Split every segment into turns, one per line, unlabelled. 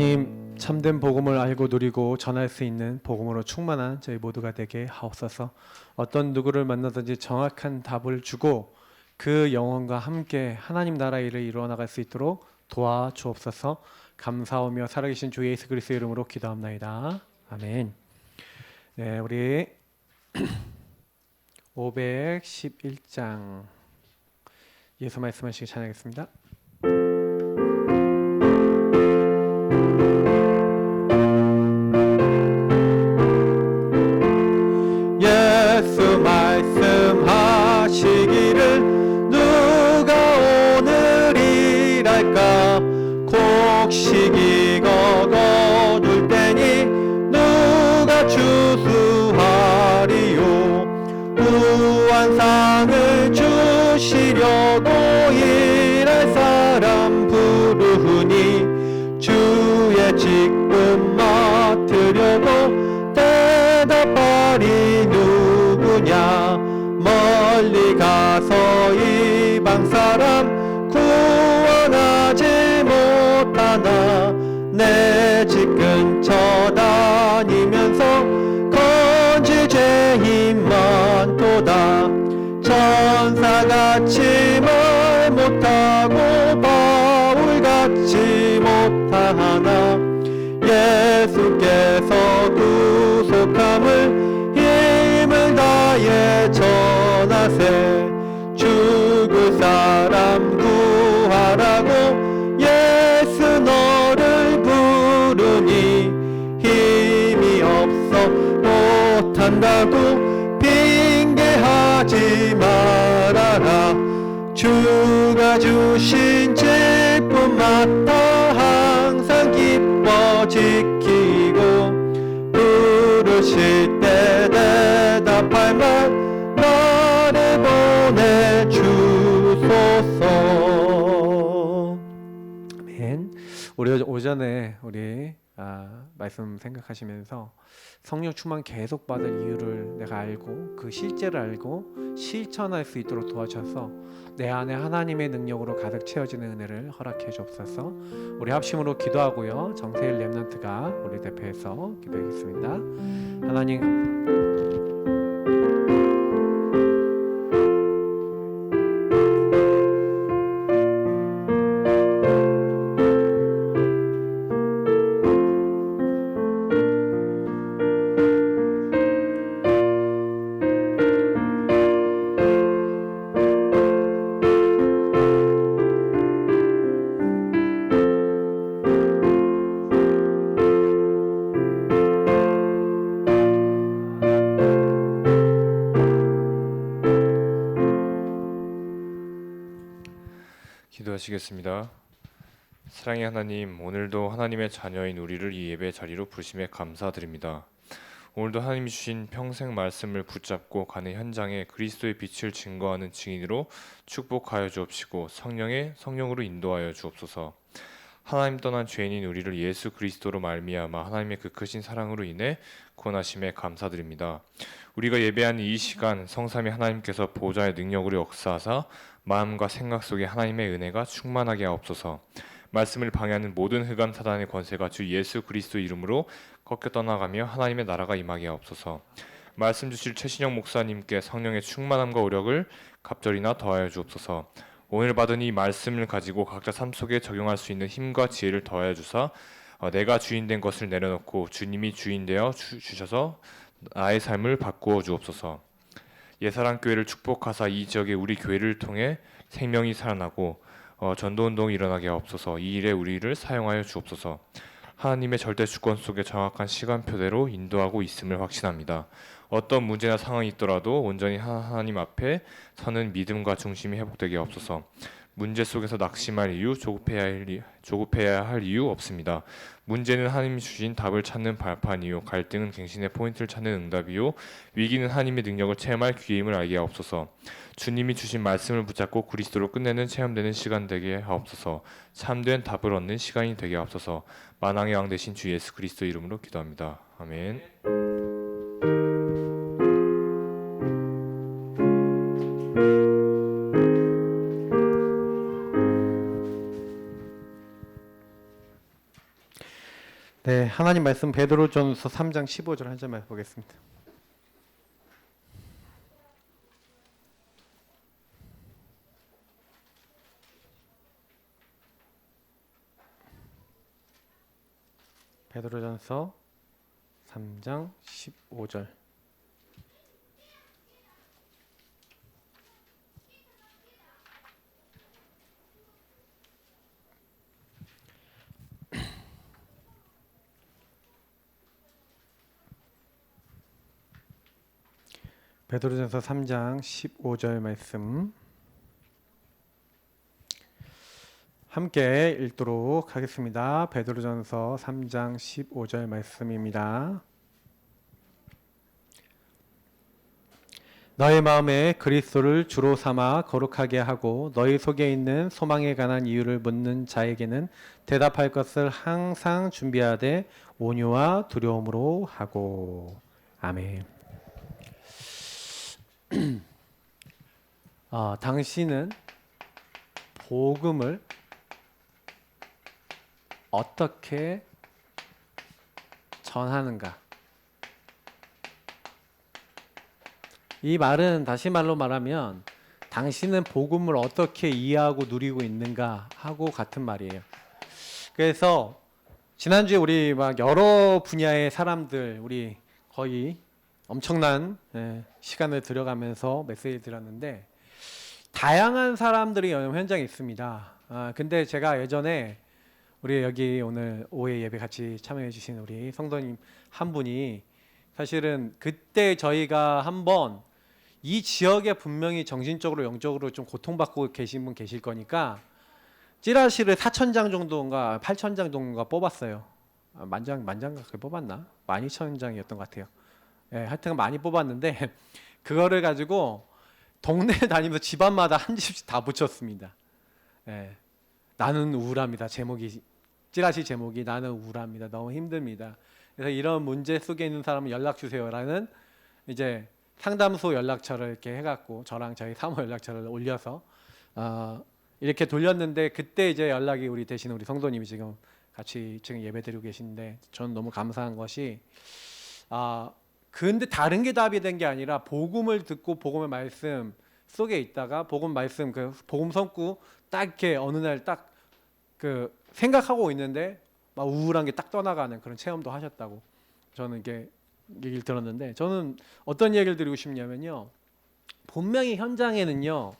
하나님 참된 복음을 알고 누리고 전할 수 있는 복음으로 충만한 저희 모두가 되게 하옵소서. 어떤 누구를 만나든지 정확한 답을 주고 그 영혼과 함께 하나님 나라 일을 이루어 나갈 수 있도록 도와주옵소서. 감사하며 살아계신 주 예수 그리스도의 이름으로 기도합나이다. 아멘. 네, 우리 511장 예수 말씀하시기 찬양하겠습니다. 예수 말씀하시기를 누가 오늘 일할까 곡식이 거거둘 때니 누가 추수하리요 후한상을 주시려고 일할 사람 부르니 주의 직분 맡으려고 대답하리 누구냐 멀리 가서 이방 사람 구원하지 못하나 내 집 근처 다니면서 건질 죄인 많도다 천사같이 말 못하고 바울같이 못하나 예수께서 구속함을 힘을 다해 전하세 죽을 사람 구하라고 예수 너를 부르니 힘이 없어 못한다고 핑계하지 말아라 주가 주신 직분 맡아 항상 기뻐 지키고 부르실 때 대답할 말 말해보내주소서. 아멘. 우리 오전에 우리 말씀 생각하시면서 성령 충만 계속 받을 이유를 내가 알고 그 실제를 알고 실천할 수 있도록 도와줘서 내 안에 하나님의 능력으로 가득 채워지는 은혜를 허락해 주옵소서. 우리 합심으로 기도하고요. 정세일 렘넌트가 우리 대표해서 기도하겠습니다. 하나님
기도하시겠습니다. 사랑의 하나님, 오늘도 하나님의 자녀인 우리를 이 예배 자리로 부르심에 감사드립니다. 오늘도 하나님이 주신 평생 말씀을 붙잡고 가는 현장에 그리스도의 빛을 증거하는 증인으로 축복하여 주옵시고 성령으로 인도하여 주옵소서. 하나님 떠난 죄인인 우리를 예수 그리스도로 말미암아 하나님의 그 크신 사랑으로 인해 구원하심에 감사드립니다. 우리가 예배하는 이 시간 성삼위 하나님께서 보좌의 능력으로 역사하사 마음과 생각 속에 하나님의 은혜가 충만하게 하옵소서. 말씀을 방해하는 모든 흑암 사단의 권세가 주 예수 그리스도 이름으로 꺾여 떠나가며 하나님의 나라가 임하게 하옵소서. 말씀 주실 최신영 목사님께 성령의 충만함과 오력을 갑절이나 더하여 주옵소서. 오늘 받은 이 말씀을 가지고 각자 삶 속에 적용할 수 있는 힘과 지혜를 더하여 주사 내가 주인 된 것을 내려놓고 주님이 주인 되어 주셔서 나의 삶을 바꾸어 주옵소서. 예사랑교회를 축복하사 이 지역의 우리 교회를 통해 생명이 살아나고 전도운동이 일어나게 하옵소서. 이 일에 우리를 사용하여 주옵소서. 하나님의 절대 주권 속에 정확한 시간표대로 인도하고 있음을 확신합니다. 어떤 문제나 상황이 있더라도 온전히 하나님 앞에 서는 믿음과 중심이 회복되게 하옵소서. 문제 속에서 낙심할 이유, 조급해야 할 이유 없습니다. 문제는 하나님이 주신 답을 찾는 발판이요, 갈등은 갱신의 포인트를 찾는 응답이요, 위기는 하나님의 능력을 체험할 기회임을 알게 하옵소서. 주님이 주신 말씀을 붙잡고 그리스도로 끝내는 체험되는 시간 되게 하옵소서. 참된 답을 얻는 시간이 되게 하옵소서. 만왕의 왕 되신 주 예수 그리스도 이름으로 기도합니다. 아멘.
하나님 말씀 베드로전서 3장 15절 한 절만 보겠습니다. 베드로전서 3장 15절. 베드로전서 3장 15절 말씀 함께 읽도록 하겠습니다. 베드로전서 3장 15절 말씀입니다. 너의 마음에 그리스도를 주로 삼아 거룩하게 하고 너희 속에 있는 소망에 관한 이유를 묻는 자에게는 대답할 것을 항상 준비하되 온유와 두려움으로 하고. 아멘. 당신은 복음을 어떻게 전하는가? 이 말은 다시 말로 말하면 당신은 복음을 어떻게 이해하고 누리고 있는가 하고 같은 말이에요. 그래서 지난주에 우리 막 여러 분야의 사람들 우리 거의 엄청난 시간을 들여가면서 메시지 드렸는데 다양한 사람들이 현장에 있습니다. 근데 제가 예전에 우리 여기 오늘 오후에 예배 같이 참여해 주신 우리 성도님 한 분이 사실은 그때 저희가 한번 이 지역에 분명히 정신적으로 영적으로 좀 고통받고 계신 분 계실 거니까 찌라시를 4,000장 정도인가 8,000장 정도인가 뽑았어요. 만장 그렇게 뽑았나? 12,000장이었던 것 같아요. 하여튼 많이 뽑았는데 그거를 가지고 동네 다니면서 집안마다 한 집씩 다 붙였습니다. 나는 우울합니다. 찌라시 제목이 나는 우울합니다. 너무 힘듭니다. 그래서 이런 문제 속에 있는 사람은 연락 주세요라는 이제 상담소 연락처를 이렇게 해갖고 저랑 저희 사모 연락처를 올려서 이렇게 돌렸는데 그때 이제 연락이 우리 대신 우리 성도님이 지금 같이 지금 예배드리고 계신데 저는 너무 감사한 것이 근데 다른 게 답이 된 게 아니라 복음을 듣고 복음의 말씀 속에 있다가 복음 말씀 그 복음 성구 딱 이렇게 어느 날 딱 그 생각하고 있는데 막 우울한 게 딱 떠나가는 그런 체험도 하셨다고 저는 이게 얘기를 들었는데 저는 어떤 얘기를 드리고 싶냐면요. 분명히 현장에는요.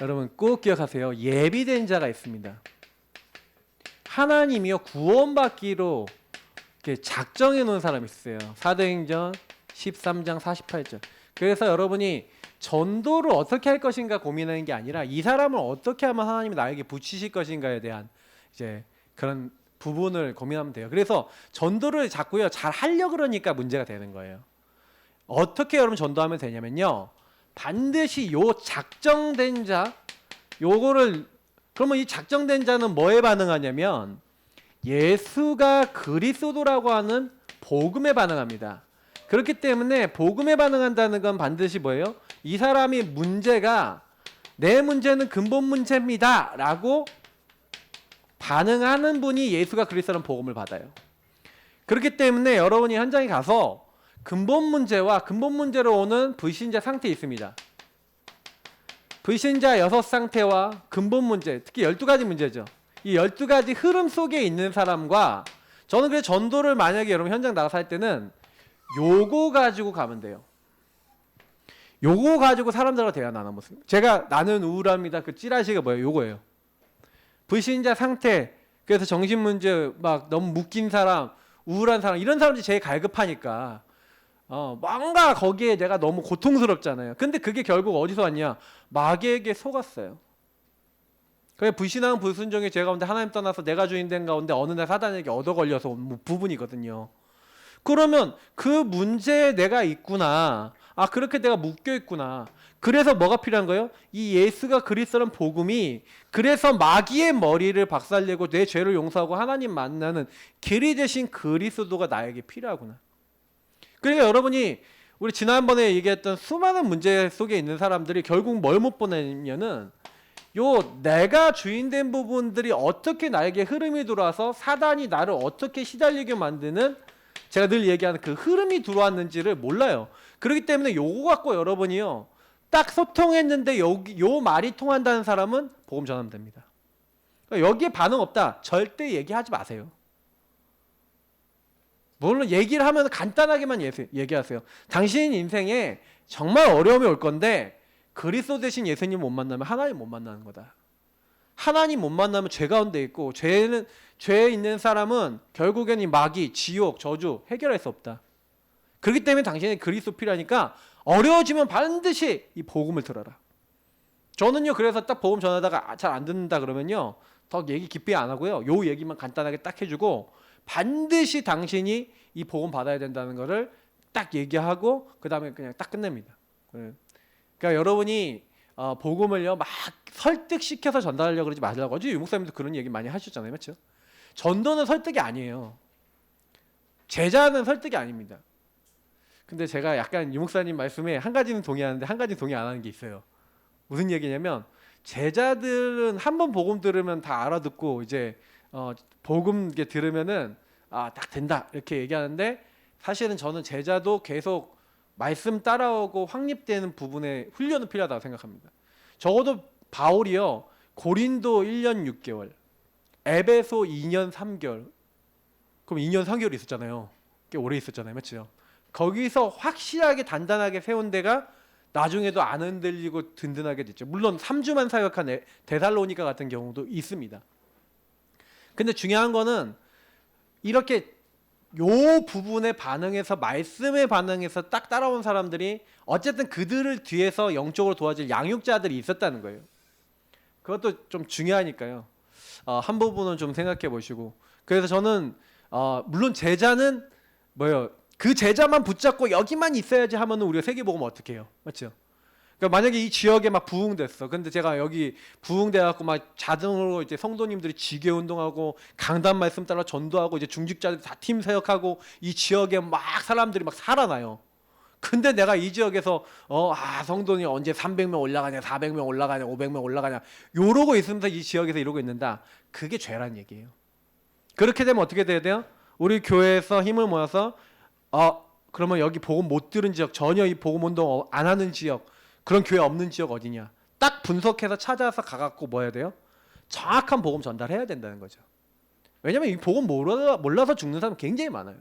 여러분 꼭 기억하세요. 예비된 자가 있습니다. 하나님이요 구원받기로 이렇게 작정해 놓은 사람이 있어요. 사도행전 13장 48절. 그래서 여러분이 전도를 어떻게 할 것인가 고민하는 게 아니라 이 사람을 어떻게 하면 하나님이 나에게 붙이실 것인가에 대한 이제 그런 부분을 고민하면 돼요. 그래서 전도를 자꾸요 잘 하려 그러니까 문제가 되는 거예요. 어떻게 여러분 전도하면 되냐면요. 반드시 요 작정된 자 요거를 그러면 이 작정된 자는 뭐에 반응하냐면 예수가 그리스도라고 하는 복음에 반응합니다. 그렇기 때문에 복음에 반응한다는 건 반드시 뭐예요? 이 사람이 문제가 내 문제는 근본 문제입니다 라고 반응하는 분이 예수가 그리스도라는 복음을 받아요. 그렇기 때문에 여러분이 현장에 가서 근본 문제와 근본 문제로 오는 불신자 상태에 있습니다. 불신자 6상태와 근본 문제, 특히 12가지 문제죠. 이 12가지 흐름 속에 있는 사람과 저는 그래서 전도를 만약에 여러분 현장 나가서 할 때는 요거 가지고 가면 돼요. 요거 가지고 사람들과 대화 나눠보습니다. 제가 나는 우울합니다. 그 찌라시가 뭐예요? 요거예요. 불신자 상태, 그래서 정신문제 막 너무 묶인 사람, 우울한 사람 이런 사람들이 제일 갈급하니까 뭔가 거기에 내가 너무 고통스럽잖아요. 근데 그게 결국 어디서 왔냐? 마귀에게 속았어요. 그게 불신앙 불순종의 죄 가운데 하나님 떠나서 내가 주인된 가운데 어느 날 사단에게 얻어 걸려서 온 부분이거든요. 그러면 그 문제에 내가 있구나. 그렇게 내가 묶여 있구나. 그래서 뭐가 필요한 거예요? 이 예수가 그리스도라는 복음이 그래서 마귀의 머리를 박살내고 내 죄를 용서하고 하나님 만나는 길이 되신 그리스도가 나에게 필요하구나. 그러니까 여러분이 우리 지난번에 얘기했던 수많은 문제 속에 있는 사람들이 결국 뭘 못 보내냐면은 요 내가 주인된 부분들이 어떻게 나에게 흐름이 들어와서 사단이 나를 어떻게 시달리게 만드는, 제가 늘 얘기하는 그 흐름이 들어왔는지를 몰라요. 그렇기 때문에 요거 갖고 여러분이요 딱 소통했는데 여기 요 말이 통한다는 사람은 복음 전하면 됩니다. 그러니까 여기에 반응 없다 절대 얘기하지 마세요. 물론 얘기를 하면 간단하게만 얘기하세요. 당신 인생에 정말 어려움이 올 건데 그리스도 대신 예수님 못 만나면 하나님 못 만나는 거다. 하나님 못 만나면 죄 가운데 있고, 죄에 있는 사람은 결국엔 이 마귀, 지옥, 저주 해결할 수 없다. 그렇기 때문에 당신이 그리스도 필요하니까 어려워지면 반드시 이 복음을 들어라. 저는요 그래서 딱 복음 전하다가 잘 안 듣는다 그러면요 더 얘기 깊이 안 하고요 요 얘기만 간단하게 딱 해주고, 반드시 당신이 이 복음 받아야 된다는 거를 딱 얘기하고 그 다음에 그냥 딱 끝냅니다. 그러니까 여러분이 복음을요 막 설득시켜서 전달하려고 그러지 말라고. 어제 유목사님도 그런 얘기 많이 하셨잖아요, 맞죠? 전도는 설득이 아니에요. 제자는 설득이 아닙니다. 근데 제가 약간 유목사님 말씀에 한 가지는 동의하는데 한 가지는 동의 안 하는 게 있어요. 무슨 얘기냐면 제자들은 한 번 복음 들으면 다 알아듣고 이제 복음 이게 들으면은 딱 된다 이렇게 얘기하는데, 사실은 저는 제자도 계속 말씀 따라오고 확립되는 부분에 훈련은 필요하다고 생각합니다. 적어도 바울이요 고린도 1년 6개월, 에베소 2년 3개월, 그럼 2년 3개월 있었잖아요. 꽤 오래 있었잖아요, 맞죠? 거기서 확실하게 단단하게 세운 데가 나중에도 안 흔들리고 든든하게 됐죠. 물론 3주만 사역한 데살로니가 같은 경우도 있습니다. 근데 중요한 거는 이렇게 요 부분에 반응해서, 말씀에 반응해서 딱 따라온 사람들이 어쨌든 그들을 뒤에서 영적으로 도와줄 양육자들이 있었다는 거예요. 그것도 좀 중요하니까요. 한 부분은 좀 생각해 보시고. 그래서 저는 물론 제자는 뭐예요? 그 제자만 붙잡고 여기만 있어야지 하면은 우리가 세계복음 어떻게 해요? 맞죠? 그러니까 만약에 이 지역에 막 부흥됐어. 근데 제가 여기 부흥돼갖고 막 자동으로 이제 성도님들이 지계 운동하고 강단 말씀 따라 전도하고 이제 중직자들 다 팀 사역하고 이 지역에 막 사람들이 막 살아나요. 근데 내가 이 지역에서 성도님 언제 300명 올라가냐, 400명 올라가냐, 500명 올라가냐 요러고 있으면서 이 지역에서 이러고 있는다. 그게 죄란 얘기예요. 그렇게 되면 어떻게 돼야 돼요? 우리 교회에서 힘을 모아서 그러면 여기 복음 못 들은 지역, 전혀 이 복음 운동 안 하는 지역, 그런 교회 없는 지역 어디냐? 딱 분석해서 찾아서 가갖고 뭐 해야 돼요? 정확한 복음 전달해야 된다는 거죠. 왜냐면 이 복음 몰라서 죽는 사람 굉장히 많아요.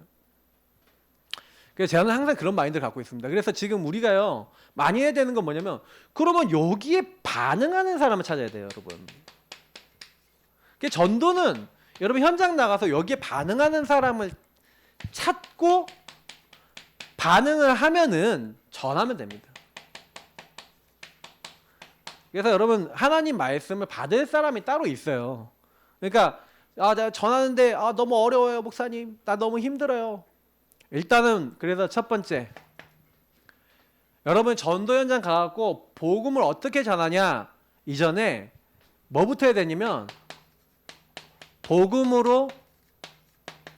그래서 저는 항상 그런 마인드를 갖고 있습니다. 그래서 지금 우리가요 많이 해야 되는 건 뭐냐면, 그러면 여기에 반응하는 사람을 찾아야 돼요, 여러분. 전도는 여러분 현장 나가서 여기에 반응하는 사람을 찾고 반응을 하면은 전하면 됩니다. 그래서 여러분 하나님 말씀을 받을 사람이 따로 있어요. 그러니까 내가 전하는데 너무 어려워요, 목사님. 나 너무 힘들어요. 일단은 그래서 첫 번째, 여러분 전도 현장 가갖고 복음을 어떻게 전하냐 이전에 뭐부터 해야 되냐면 복음으로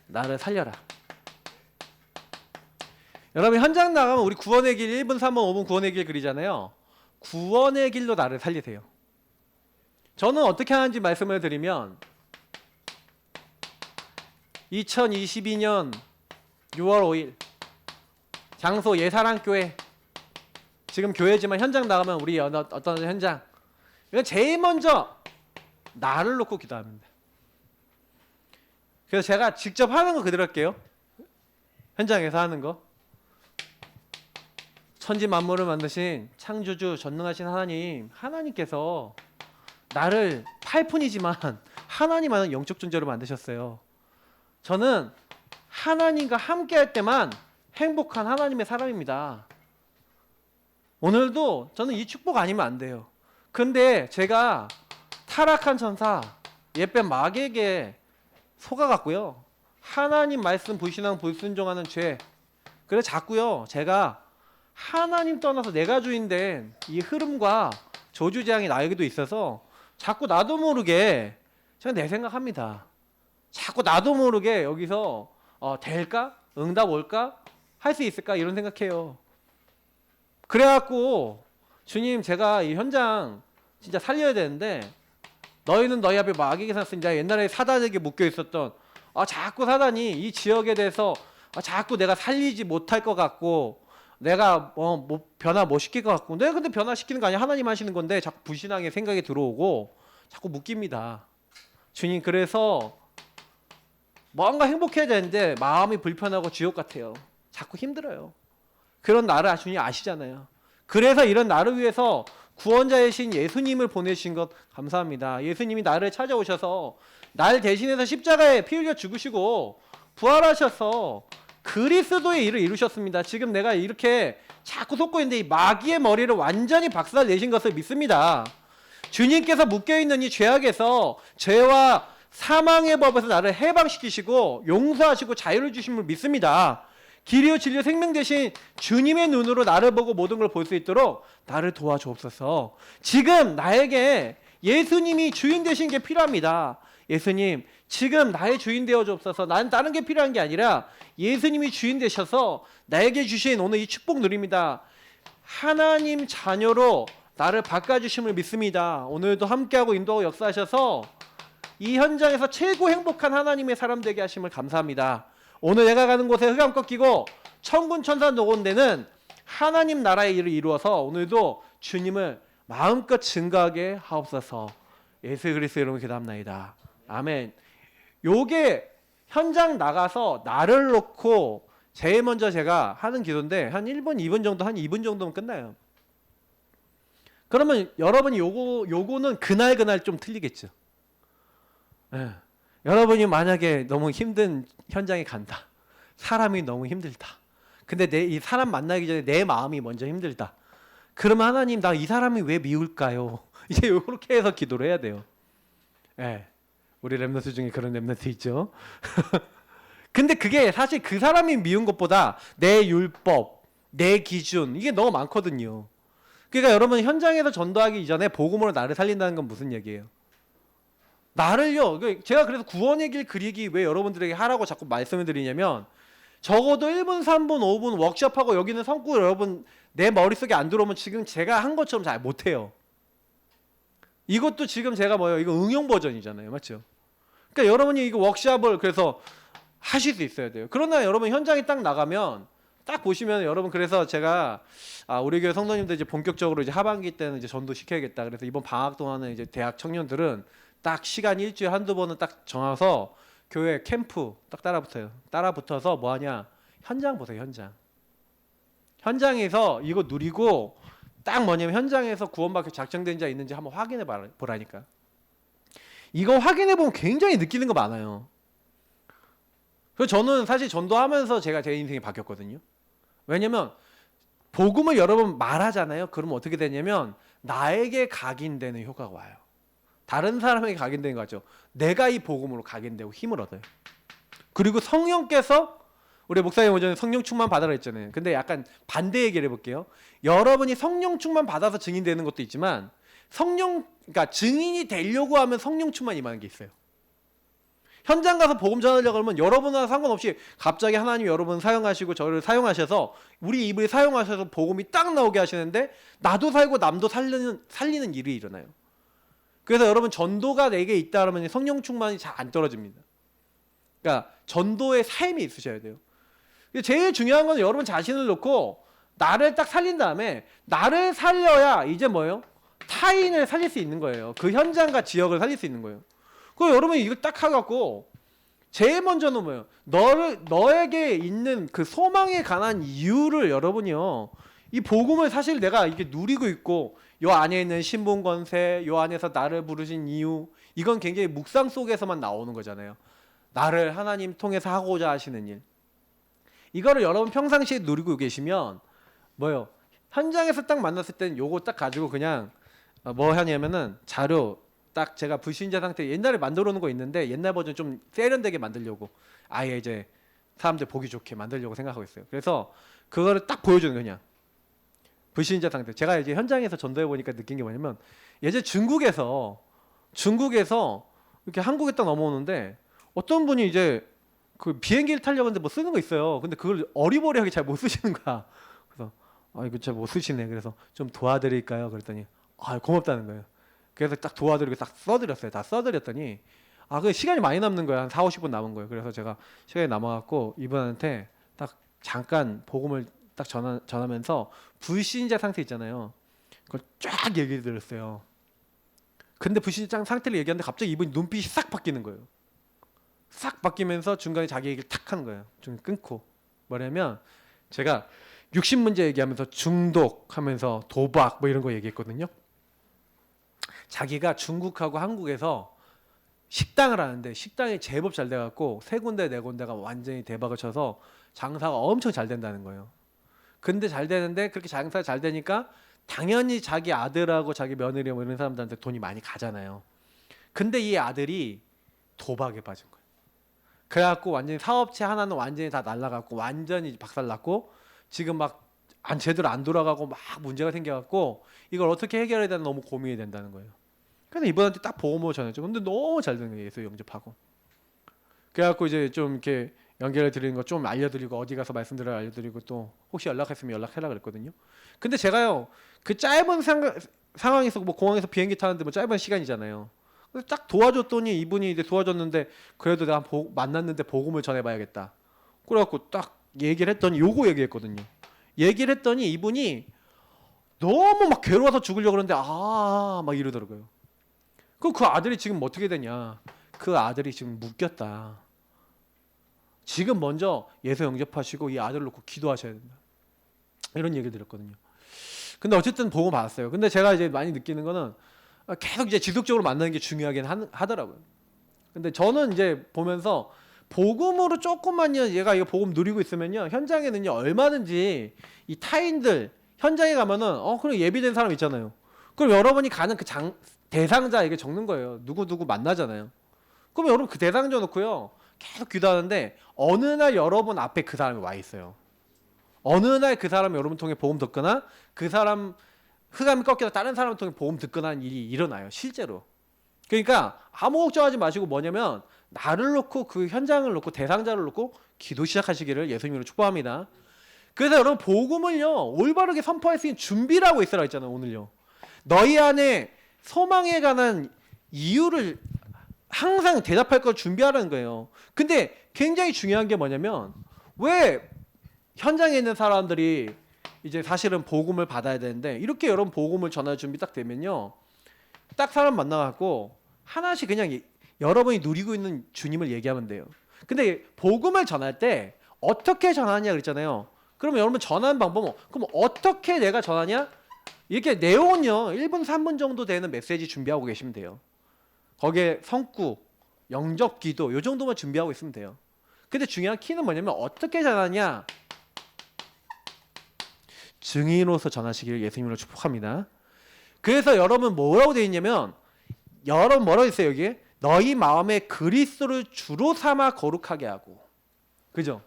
나를 살려라. 여러분 현장 나가면 우리 구원의 길 1분, 3분, 5분 구원의 길 그리잖아요. 구원의 길로 나를 살리세요. 저는 어떻게 하는지 말씀을 드리면 2022년 6월 5일 장소 예사랑교회, 지금 교회지만 현장 나가면 우리 어떤 현장, 제일 먼저 나를 놓고 기도합니다. 그래서 제가 직접 하는 거 그대로 할게요. 현장에서 하는 거. 천지 만물을 만드신 창조주 전능하신 하나님께서 나를 8푼이지만 하나님만은 영적 존재로 만드셨어요. 저는 하나님과 함께 할 때만 행복한 하나님의 사람입니다. 오늘도 저는 이 축복 아니면 안 돼요. 근데 제가 타락한 천사 옛뱀 마귀에게 속아갔고요. 하나님 말씀 불신앙 불순종하는 죄. 그래 자꾸요 제가 하나님 떠나서 내가 주인된 이 흐름과 저주재앙이 나에게도 있어서 자꾸 나도 모르게 제가 내 생각합니다. 자꾸 나도 모르게 여기서 될까? 응답 올까? 할 수 있을까? 이런 생각해요. 그래갖고 주님 제가 이 현장 진짜 살려야 되는데 너희는 너희 앞에 마귀가 샀으니 옛날에 사단에게 묶여 있었던 자꾸 사단이 이 지역에 대해서 자꾸 내가 살리지 못할 것 같고 내가 뭐 변화 못 시킬 것 같고 내가 근데 변화시키는 거 아니야. 하나님 하시는 건데 자꾸 불신앙의 생각이 들어오고 자꾸 묶입니다. 주님 그래서 뭔가 행복해야 되는데 마음이 불편하고 지옥 같아요. 자꾸 힘들어요. 그런 나를 주님 아시잖아요. 그래서 이런 나를 위해서 구원자이신 예수님을 보내신 것 감사합니다. 예수님이 나를 찾아오셔서 날 대신해서 십자가에 피 흘려 죽으시고 부활하셔서 그리스도의 일을 이루셨습니다. 지금 내가 이렇게 자꾸 속고 있는데 이 마귀의 머리를 완전히 박살 내신 것을 믿습니다. 주님께서 묶여있는 이 죄악에서 죄와 사망의 법에서 나를 해방시키시고 용서하시고 자유를 주심을 믿습니다. 길이요 진리요 생명 되신 주님의 눈으로 나를 보고 모든 걸 볼 수 있도록 나를 도와주옵소서. 지금 나에게 예수님이 주인 되신 게 필요합니다. 예수님 지금 나의 주인 되어 주옵소서. 나는 다른 게 필요한 게 아니라 예수님이 주인 되셔서 나에게 주신 오늘 이 축복 누립니다. 하나님 자녀로 나를 바꿔주심을 믿습니다. 오늘도 함께하고 인도하고 역사하셔서 이 현장에서 최고 행복한 하나님의 사람 되게 하심을 감사합니다. 오늘 내가 가는 곳에 흑암 꺾이고 천군 천사 녹온데는 하나님 나라의 일을 이루어서 오늘도 주님을 마음껏 증거하게 하옵소서. 예수 그리스도 이름으로 기도합나이다. 아멘. 요게 현장 나가서 나를 놓고 제일 먼저 제가 하는 기도인데 한 1분, 2분 정도, 한 2분 정도면 끝나요. 그러면 여러분이 요거는 그날 좀 틀리겠죠. 예. 여러분이 만약에 너무 힘든 현장에 간다. 사람이 너무 힘들다. 근데 이 사람 만나기 전에 내 마음이 먼저 힘들다. 그러면 하나님 나 이 사람이 왜 미울까요? 이제 이렇게 해서 기도를 해야 돼요. 예. 우리 렘넌트 중에 그런 렘넌트 있죠. 근데 그게 사실 그 사람이 미운 것보다 내 율법, 내 기준 이게 너무 많거든요. 그러니까 여러분 현장에서 전도하기 이전에 복음으로 나를 살린다는 건 무슨 얘기예요? 나를요. 제가 그래서 구원의 길 그리기 왜 여러분들에게 하라고 자꾸 말씀을 드리냐면 적어도 1분, 3분, 5분 워크숍하고 여기는 성구 여러분 내 머릿속에 안 들어오면 지금 제가 한 것처럼 잘 못해요. 이것도 지금 제가 이거 응용 버전이잖아요. 맞죠? 그러니까 여러분이 이거 워크숍을 그래서 하실 수 있어야 돼요. 그러나 여러분 현장에 딱 나가면 딱 보시면 여러분 그래서 제가 우리 교회 성도님들 이제 본격적으로 이제 하반기 때는 이제 전도 시켜야겠다. 그래서 이번 방학 동안은 이제 대학 청년들은 딱 시간 일주일에 한두 번은 딱 정해서 교회 캠프 딱 따라붙어요. 따라붙어서 뭐 하냐? 현장 보세요. 현장에서 이거 누리고 딱 뭐냐면 현장에서 구원받기 작정된 자 있는지 한번 확인해 보라니까. 이거 확인해 보면 굉장히 느끼는 거 많아요. 그래서 저는 사실 전도하면서 제가 제 인생이 바뀌었거든요. 왜냐면 복음을 여러 번 말하잖아요. 그러면 어떻게 되냐면 나에게 각인되는 효과가 와요. 다른 사람에게 각인되는 거죠. 내가 이 복음으로 각인되고 힘을 얻어요. 그리고 성령께서 우리 목사님 오전에 성령 충만 받으라 했잖아요. 근데 약간 반대 얘기를 해볼게요. 여러분이 성령 충만 받아서 증인되는 것도 있지만 그러니까 증인이 되려고 하면 성령 충만 임하는 게 있어요. 현장 가서 복음 전하려고 하면 여러분과 상관없이 갑자기 하나님 여러분 사용하시고 저를 사용하셔서 우리 입을 사용하셔서 복음이 딱 나오게 하시는데 나도 살고 남도 살리는 일이 일어나요. 그래서 여러분 전도가 내게 있다 그러면 성령 충만이 잘 안 떨어집니다. 그러니까 전도의 삶이 있으셔야 돼요. 제일 중요한 건 여러분 자신을 놓고 나를 딱 살린 다음에 나를 살려야 이제 뭐예요? 타인을 살릴 수 있는 거예요. 그 현장과 지역을 살릴 수 있는 거예요. 그럼 여러분이 이걸 딱 해갖고 제일 먼저는 뭐예요? 너에게 있는 그 소망에 관한 이유를 여러분이요. 이 복음을 사실 내가 이렇게 누리고 있고 요 안에 있는 신분 권세, 요 안에서 나를 부르신 이유 이건 굉장히 묵상 속에서만 나오는 거잖아요. 나를 하나님 통해서 하고자 하시는 일. 이거를 여러분 평상시에 누리고 계시면 뭐예요? 현장에서 딱 만났을 때는 요거 딱 가지고 그냥 뭐 하냐면은 자료 딱 제가 불신자 상태 옛날에 만들어 놓은 거 있는데 옛날 버전 좀 세련되게 만들려고 아예 이제 사람들 보기 좋게 만들려고 생각하고 있어요. 그래서 그거를 딱 보여주는 그냥 불신자 상태. 제가 이제 현장에서 전도해 보니까 느낀 게 뭐냐면 예전 중국에서 이렇게 한국에 딱 넘어오는데 어떤 분이 이제 그 비행기를 타려고 하는데 뭐 쓰는 거 있어요. 근데 그걸 어리버리하게 잘 못 쓰시는 거야. 그래서 이거 잘 못 쓰시네. 그래서 좀 도와드릴까요? 그랬더니 고맙다는 거예요. 그래서 딱 도와드리고 딱 써드렸어요. 다 써드렸더니 그 시간이 많이 남는 거야. 한 4, 50분 남은 거예요. 그래서 제가 시간이 남아갖고 이분한테 딱 잠깐 복음을 딱 전하면서 불신자 상태 있잖아요. 그걸 쫙 얘기 드렸어요. 근데 불신자 상태를 얘기하는데 갑자기 이분이 눈빛이 싹 바뀌는 거예요. 싹 바뀌면서 중간에 자기 얘기를 탁 하는 거예요. 좀 끊고. 뭐냐면 제가 60문제 얘기하면서 중독하면서 도박 뭐 이런 거 얘기했거든요. 자기가 중국하고 한국에서 식당을 하는데 식당이 제법 잘 돼갖고 세 군데 네 군데가 완전히 대박을 쳐서 장사가 엄청 잘 된다는 거예요. 근데 잘 되는데 그렇게 장사가 잘 되니까 당연히 자기 아들하고 자기 며느리 뭐 이런 사람들한테 돈이 많이 가잖아요. 근데 이 아들이 도박에 빠진 거예요. 그래갖고 완전히 사업체 하나는 완전히 다 날라갔고 완전히 박살났고 지금 막 제대로 안 돌아가고 막 문제가 생겨갖고 이걸 어떻게 해결해야 되나 너무 고민이 된다는 거예요. 그래서 이분한테 딱 보험을 전했죠. 근데 너무 잘 되는 거예요. 예수 영접하고. 그래갖고 이제 좀 이렇게 연결해 드리는 거 좀 알려드리고 어디 가서 말씀드려 알려드리고 또 혹시 연락했으면 연락해라 그랬거든요. 근데 제가요 그 짧은 상황에서 뭐 공항에서 비행기 타는데 뭐 짧은 시간이잖아요. 그래서 딱 도와줬더니 이분이 이제 도와줬는데 그래도 내가 만났는데 복음을 전해봐야겠다. 그래갖고 딱 얘기를 했더니 요거 얘기했거든요. 얘기를 했더니 이분이 너무 막 괴로워서 죽으려고 그러는데 막 이러더라고요. 그 아들이 지금 어떻게 되냐? 그 아들이 지금 묶였다. 지금 먼저 예수 영접하시고 이 아들을 놓고 기도하셔야 된다. 이런 얘기를 드렸거든요. 근데 어쨌든 복음 받았어요. 근데 제가 이제 많이 느끼는 거는 계속 이제 지속적으로 만나는 게 중요하긴 하더라고요. 근데 저는 이제 보면서 복음으로 조금만요 얘가 이거 복음 누리고 있으면요 현장에는요 얼마든지 이 타인들 현장에 가면은 그럼 예비된 사람 있잖아요. 그럼 여러분이 가는 그 대상자에게 적는 거예요. 누구 만나잖아요. 그럼 여러분 그 대상자 놓고요 계속 기도하는데 어느 날 여러분 앞에 그 사람이 와 있어요. 어느 날 그 사람이 여러분 통해 복음 듣거나 그 사람 흑암이 꺾여서 다른 사람을 통해 복음 듣거나 하는 일이 일어나요. 실제로. 그러니까 아무 걱정하지 마시고 뭐냐면 나를 놓고 그 현장을 놓고 대상자를 놓고 기도 시작하시기를 예수님으로 축복합니다. 그래서 여러분 복음을요 올바르게 선포할 수 있는 준비를 하고 있으라 했잖아요. 오늘요. 너희 안에 소망에 관한 이유를 항상 대답할 걸 준비하라는 거예요. 근데 굉장히 중요한 게 뭐냐면 왜 현장에 있는 사람들이 이제 사실은 복음을 받아야 되는데 이렇게 여러분 복음을 전할 준비 딱 되면요. 딱 사람 만나갖고 하나씩 그냥 여러분이 누리고 있는 주님을 얘기하면 돼요. 근데 복음을 전할 때 어떻게 전하냐 그랬잖아요. 그러면 여러분 전하는 방법은 그럼 어떻게 내가 전하냐? 이렇게 내용은요 1분 3분 정도 되는 메시지 준비하고 계시면 돼요. 거기에 성구, 영접 기도 요 정도만 준비하고 있으면 돼요. 근데 중요한 키는 뭐냐면 어떻게 전하냐? 증인으로서 전하시기를 예수님으로 축복합니다. 그래서 여러분 뭐라고 되어 있냐면 여러분 뭐라고 있어요 여기에? 너희 마음에 그리스도를 주로 삼아 거룩하게 하고. 그죠?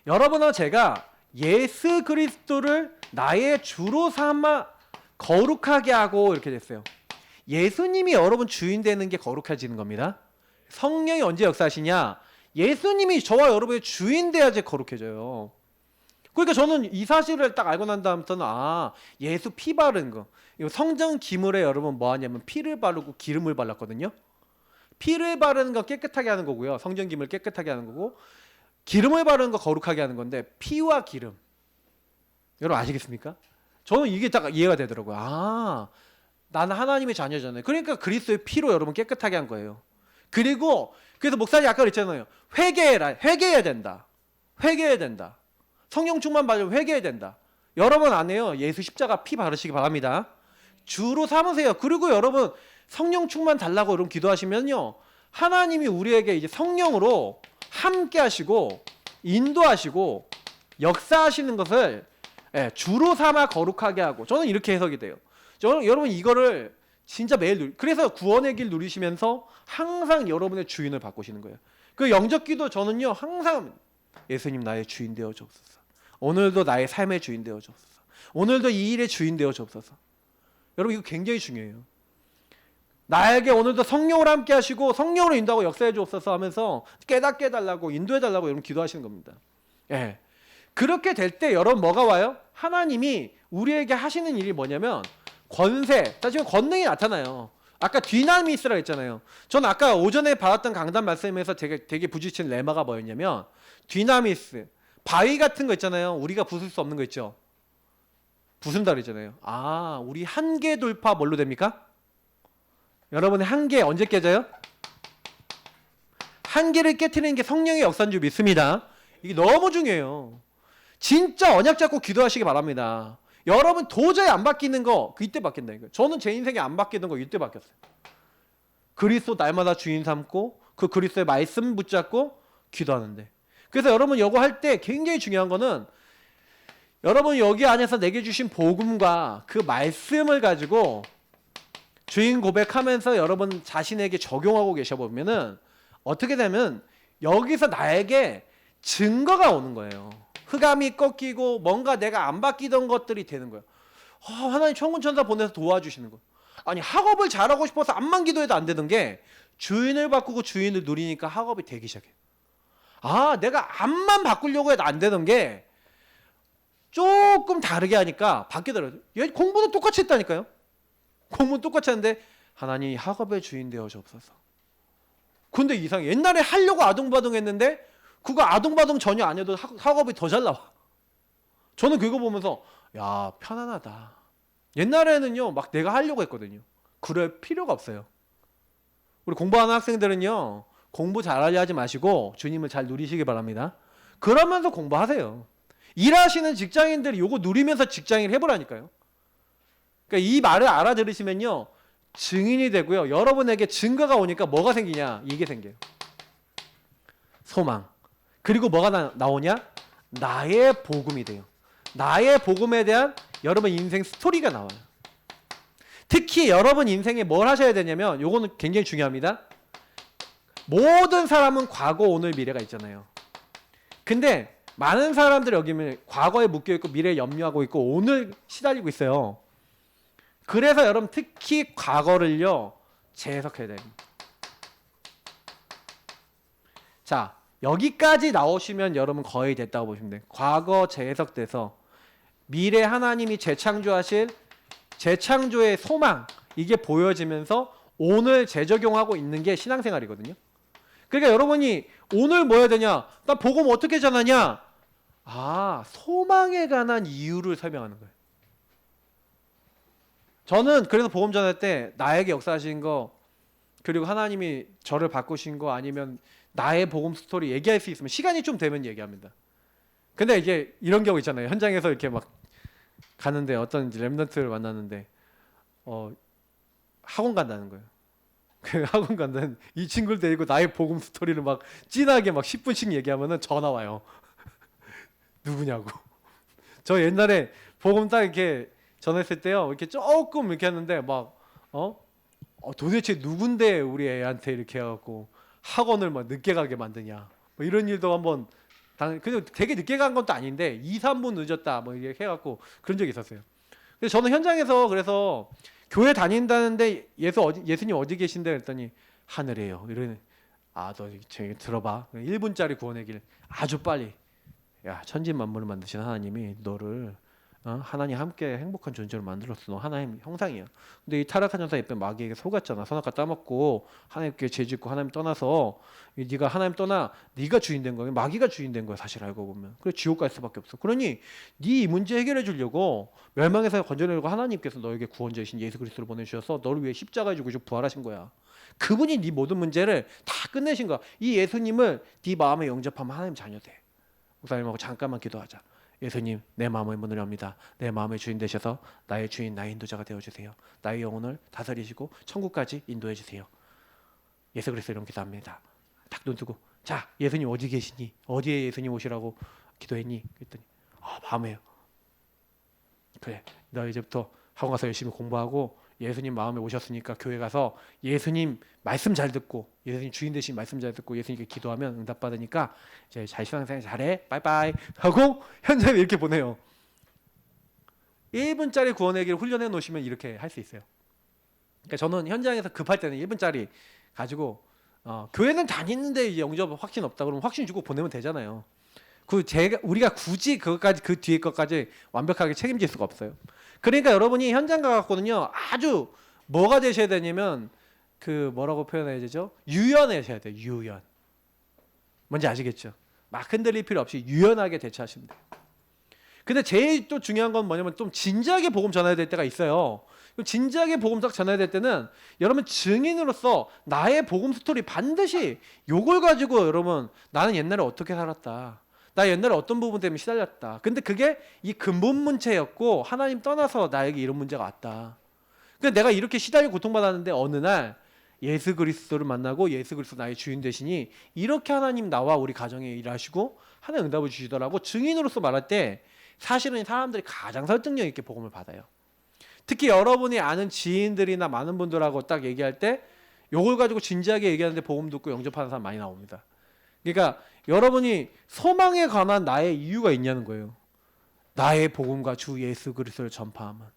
여러분과 제가 예수 그리스도를 나의 주로 삼아 거룩하게 하고 이렇게 됐어요. 예수님이 여러분 주인 되는 게 거룩해지는 겁니다. 성령이 언제 역사하시냐? 예수님이 저와 여러분의 주인 돼야지 거룩해져요. 그러니까 저는 이 사실을 딱 알고 난 다음부터는 예수 피 바르는 거. 이거 성전 기물에 여러분 뭐 하냐면 피를 바르고 기름을 발랐거든요. 피를 바르는 거 깨끗하게 하는 거고요. 성전 기물 깨끗하게 하는 거고 기름을 바르는 거 거룩하게 하는 건데 피와 기름. 여러분 아시겠습니까? 저는 이게 딱 이해가 되더라고요. 나는 하나님의 자녀잖아요. 그러니까 그리스도의 피로 여러분 깨끗하게 한 거예요. 그리고 그래서 목사님 아까 그랬잖아요. 회개해야 된다. 회개해야 된다. 성령 충만 받으면 회개해야 된다. 여러분 안 해요. 예수 십자가 피 바르시기 바랍니다. 주로 삼으세요. 그리고 여러분 성령 충만 달라고 여러분 기도하시면요. 하나님이 우리에게 이제 성령으로 함께 하시고 인도하시고 역사하시는 것을 주로 삼아 거룩하게 하고 저는 이렇게 해석이 돼요. 여러분 이거를 진짜 매일 그래서 구원의 길 누리시면서 항상 여러분의 주인을 바꾸시는 거예요. 그 영접기도 저는요 항상 예수님 나의 주인 되어 주옵소서. 오늘도 나의 삶의 주인 되어 주옵소서. 오늘도 이 일의 주인 되어 주옵소서. 여러분 이거 굉장히 중요해요. 나에게 오늘도 성령으로 함께 하시고 성령으로 인도하고 역사해 주옵소서 하면서 깨닫게 해달라고 인도해 달라고 여러분 기도하시는 겁니다. 예. 그렇게 될 때 여러분 뭐가 와요? 하나님이 우리에게 하시는 일이 뭐냐면 권세, 사실 권능이 나타나요. 아까 디나미스라고 했잖아요. 전 아까 오전에 받았던 강단 말씀에서 되게 부딪힌 레마가 뭐였냐면 디나미스, 바위 같은 거 있잖아요. 우리가 부술 수 없는 거 있죠. 부순다 그랬잖아요. 아, 우리 한계 돌파 뭘로 됩니까? 여러분의 한계 언제 깨져요? 한계를 깨트리는 게 성령의 역사인 줄 믿습니다. 이게 너무 중요해요. 진짜 언약 잡고 기도하시기 바랍니다. 여러분 도저히 안 바뀌는 거 이때 바뀐다니까요. 저는 제 인생에 안 바뀌던 거 이때 바뀌었어요. 그리스도 날마다 주인 삼고 그 그리스도의 말씀 붙잡고 기도하는데. 그래서 여러분 이거 할 때 굉장히 중요한 거는 여러분 여기 안에서 내게 주신 복음과 그 말씀을 가지고 주인 고백하면서 여러분 자신에게 적용하고 계셔 보면은 어떻게 되면 여기서 나에게 증거가 오는 거예요. 흑암이 꺾이고 뭔가 내가 안 바뀌던 것들이 되는 거예요. 하나님 천군천사 보내서 도와주시는 거예요. 아니 학업을 잘하고 싶어서 암만 기도해도 안 되는 게 주인을 바꾸고 주인을 누리니까 학업이 되기 시작해요. 아, 내가 암만 바꾸려고 해도 안 되는 게 조금 다르게 하니까 바뀌더라고요. 공부는 똑같이 했다니까요. 공부는 똑같이 했는데 하나님 학업의 주인 되어 주옵소서. 근데 이상해. 옛날에 하려고 아둥바둥 했는데 그거 아둥바둥 전혀 안 해도 학업이 더 잘 나와. 저는 그거 보면서 야, 편안하다. 옛날에는요 막 내가 하려고 했거든요. 그럴 필요가 없어요. 우리 공부하는 학생들은요 공부 잘하려 하지 마시고 주님을 잘 누리시기 바랍니다. 그러면서 공부하세요. 일하시는 직장인들이 요거 누리면서 직장일 해보라니까요. 그러니까 이 말을 알아들으시면요 증인이 되고요. 여러분에게 증거가 오니까 뭐가 생기냐? 이게 생겨요. 소망. 그리고 뭐가 나오냐? 나의 복음이 돼요. 나의 복음에 대한 여러분 인생 스토리가 나와요. 특히 여러분 인생에 뭘 하셔야 되냐면 요거는 굉장히 중요합니다. 모든 사람은 과거, 오늘, 미래가 있잖아요. 근데 많은 사람들이 여기 과거에 묶여있고 미래에 염려하고 있고 오늘 시달리고 있어요. 그래서 여러분 특히 과거를요 재해석해야 돼요. 자, 여기까지 나오시면 여러분 거의 됐다고 보시면 돼요. 과거 재해석돼서 미래 하나님이 재창조하실 재창조의 소망 이게 보여지면서 오늘 재적용하고 있는 게 신앙생활이거든요. 그러니까 여러분이 오늘 뭐 해야 되냐? 나 복음 어떻게 전하냐? 아, 소망에 관한 이유를 설명하는 거예요. 저는 그래서 복음 전할 때 나에게 역사하신 거 그리고 하나님이 저를 바꾸신 거 아니면 나의 복음 스토리 얘기할 수 있으면 시간이 좀 되면 얘기합니다. 근데 이게 이런 경우 있잖아요. 현장에서 이렇게 막 가는데 어떤 랩런트를 만났는데 학원 간다는 거예요. 그 학원 간다는 이 친구를 데리고 나의 복음 스토리를 막 진하게 막 10분씩 얘기하면은 전화 와요. 누구냐고. 저 옛날에 복음 딱 이렇게 전했을 때요. 이렇게 조금 이렇게 했는데 막 도대체 누군데 우리 애한테 이렇게 해갖고 학원을 막 늦게 가게 만드냐. 뭐 이런 일도 한번 근데 되게 늦게 간 것도 아닌데 2, 3분 늦었다 뭐 이렇게 해갖고 그런 적이 있었어요. 그래서 저는 현장에서 그래서 교회 다닌다는데 예수님 어디 계신데 그랬더니 하늘에요. 이러는 너 저기 들어봐. 1분짜리 구원의 길 아주 빨리. 야, 천지만물을 만드신 하나님이 너를 하나님 함께 행복한 존재로 만들었어. 너 하나님 형상이야. 근데 이 타락한 전사 옆에 마귀에게 속았잖아. 선악과 따먹고 하나님께 죄짓고 하나님 떠나서 네가 하나님 떠나 네가 주인 된 거야. 마귀가 주인 된 거야. 사실 알고 보면. 그래 지옥 갈 수밖에 없어. 그러니 네 이 문제 해결해 주려고 멸망에서 건져내려고 하나님께서 너에게 구원자이신 예수 그리스도를 보내주셔서 너를 위해 십자가에 죽으시고 부활하신 거야. 그분이 네 모든 문제를 다 끝내신 거야. 이 예수님을 네 마음에 영접하면 하나님 자녀 돼. 목사님하고 잠깐만 기도하자. 예수님, 내 마음의 문을 엽니다. 내 마음의 주인 되셔서 나의 주인, 나의 인도자가 되어주세요. 나의 영혼을 다스리시고 천국까지 인도해 주세요. 예수 그리스도 이름 기도합니다. 딱 눈 뜨고 자, 예수님 어디 계시니? 어디에 예수님 오시라고 기도했니? 그랬더니 마음에요. 그래, 너 이제부터 학원 가서 열심히 공부하고 예수님 마음에 오셨으니까 교회 가서 예수님 말씀 잘 듣고 예수님 주인 되신 말씀 잘 듣고 예수님께 기도하면 응답 받으니까 이제 잘 신앙생활 잘해 빠이빠이 하고 현장에 이렇게 보내요. 1분짜리 구원의 길 훈련해 놓으시면 이렇게 할 수 있어요. 그러니까 저는 현장에서 급할 때는 1분짜리 가지고 교회는 다니는데 영접 확신 없다 그러면 확신 주고 보내면 되잖아요. 우리가 굳이 그것까지 그 뒤에 것까지 완벽하게 책임질 수가 없어요. 그러니까 여러분이 현장 가갖고는요 아주 뭐가 되셔야 되냐면 그 뭐라고 표현해야 되죠? 유연하셔야 돼요. 유연. 뭔지 아시겠죠? 막 흔들릴 필요 없이 유연하게 대처하시면 돼요. 근데 제일 또 중요한 건 뭐냐면 좀 진지하게 복음 전해야 될 때가 있어요. 진지하게 복음 딱 전해야 될 때는 여러분 증인으로서 나의 복음 스토리 반드시 요걸 가지고 여러분 나는 옛날에 어떻게 살았다. 나 옛날에 어떤 부분 때문에 시달렸다. 근데 그게 이 근본 문제였고 하나님 떠나서 나에게 이런 문제가 왔다. 근데 내가 이렇게 시달리고 고통받았는데 어느 날 예수 그리스도를 만나고 예수 그리스도 나의 주인 되시니 이렇게 하나님 나와 우리 가정에 일하시고 하나님 응답을 주시더라고 증인으로서 말할 때 사실은 사람들이 가장 설득력 있게 복음을 받아요. 특히 여러분이 아는 지인들이나 많은 분들하고 딱 얘기할 때 요걸 가지고 진지하게 얘기하는데 복음 듣고 영접하는 사람 많이 나옵니다. 그러니까 여러분이 소망에 관한 나의 이유가 있냐는 거예요. 나의 복음과 주 예수 그리스도를 전파하면.